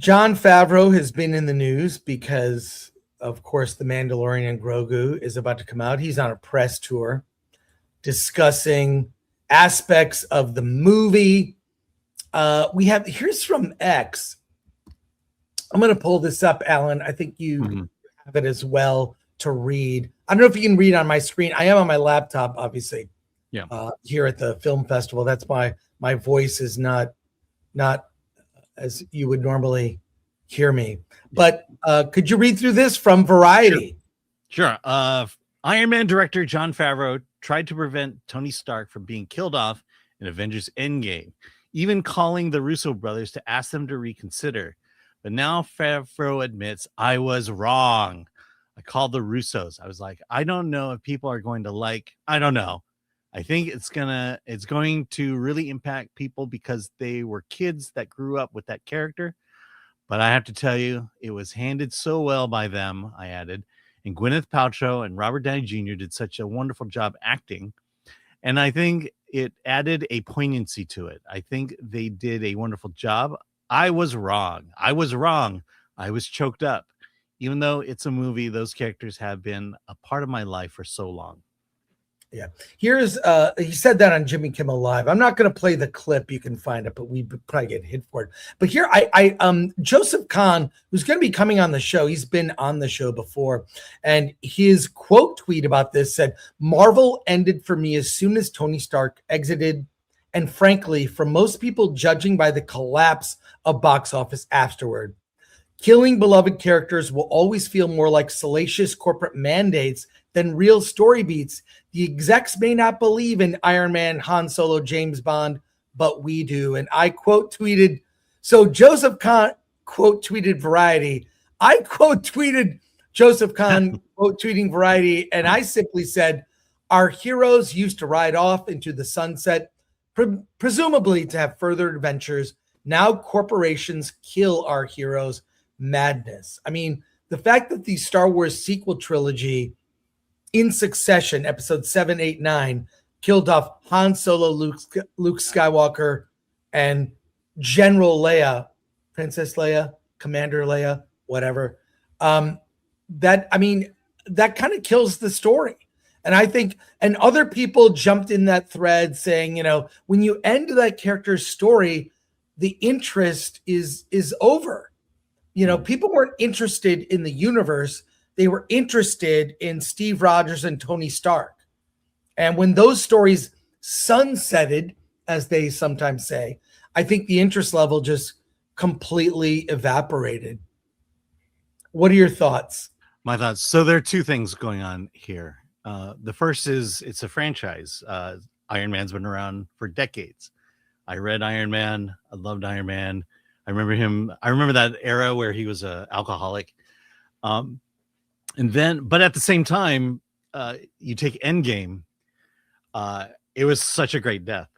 Jon Favreau has been in the news because, of course, The Mandalorian and Grogu is about to come out. He's on a press tour discussing aspects of the movie. Here's from X. I'm going to pull this up, Alan. I think you have it as well to read. I don't know if you can read on my screen. I am on my laptop, obviously. Yeah. Here at the film festival. That's why my voice is not as you would normally hear me. But could you read through this from Variety? Sure. Iron Man director Jon Favreau tried to prevent Tony Stark from being killed off in Avengers Endgame, even calling the Russo brothers to ask them to reconsider. But now Favreau admits, I was wrong. I called the Russos. I was like, I don't know if people are going to like, I don't know. I think it's going to really impact people because they were kids that grew up with that character. But I have to tell you, it was handled so well by them, I added. And Gwyneth Paltrow and Robert Downey Jr. did such a wonderful job acting. And I think it added a poignancy to it. I think they did a wonderful job. I was wrong. I was choked up. Even though it's a movie, those characters have been a part of my life for so long. Yeah. Here's he said that on Jimmy Kimmel Live. I'm not going to play the clip. You can find it, but we probably get hit for it. But here Joseph Kahn, who's going to be coming on the show, he's been on the show before, and his quote tweet about this said, Marvel ended for me as soon as Tony Stark exited, and frankly, for most people judging by the collapse of box office afterward. Killing beloved characters will always feel more like salacious corporate mandates than real story beats. The execs may not believe in Iron Man, Han Solo, James Bond, but we do. And I quote tweeted, so Joseph Kahn quote tweeted Variety. I quote tweeted Joseph Kahn quote tweeting Variety. And I simply said, our heroes used to ride off into the sunset, presumably to have further adventures. Now corporations kill our heroes. Madness. I mean, the fact that the Star Wars sequel trilogy in succession, episode 7, 8, 9, killed off Han Solo, Luke Skywalker, and General Leia, Princess Leia, Commander Leia, whatever. That kind of kills the story. And I think, and other people jumped in that thread saying, when you end that character's story, the interest is over. People weren't interested in the universe. They were interested in Steve Rogers and Tony Stark. And when those stories sunsetted, as they sometimes say, I think the interest level just completely evaporated. What are your thoughts? My thoughts. So there are two things going on here. The first is it's a franchise. Iron Man's been around for decades. I read Iron Man. I loved Iron Man. I remember him. I remember that era where he was an alcoholic. But at the same time, you take Endgame. It was such a great death.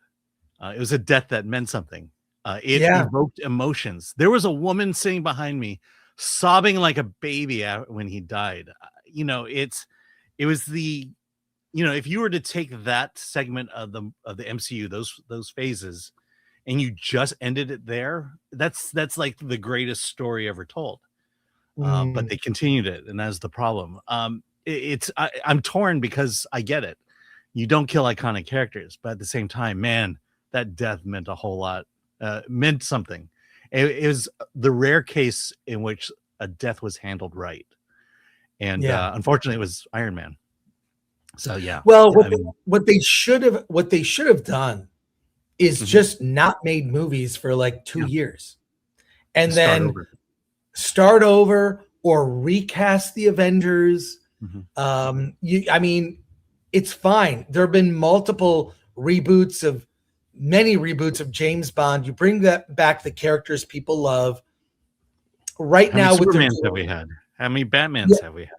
It was a death that meant something. It evoked emotions. There was a woman sitting behind me, sobbing like a baby when he died. It was the, if you were to take that segment of the MCU, those phases, and you just ended it there, that's like the greatest story ever told. But they continued it, and that's the problem. I'm torn because I get it. You don't kill iconic characters, but at the same time, man, that death meant a whole lot. Meant something. It was the rare case in which a death was handled right, and unfortunately, it was Iron Man. So yeah. Well, what they should have done is just not made movies for like 2 years, and then start over or recast the Avengers. It's fine. There have been multiple many reboots of James Bond. You bring back the characters people love. Right now, with Supermans have we had? How many Batmans have we had?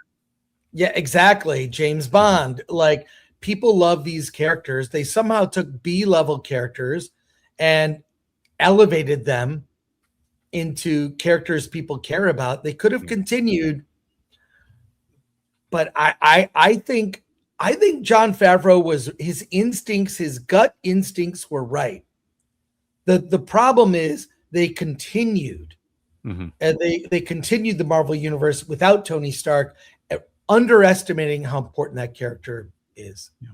Yeah, exactly. James Bond. Like, people love these characters. They somehow took B-level characters and elevated them into characters people care about. They could have continued, but I think Jon Favreau his gut instincts were right. The problem is they continued Mhm. And they continued the Marvel universe without Tony Stark, underestimating how important that character is. Yeah.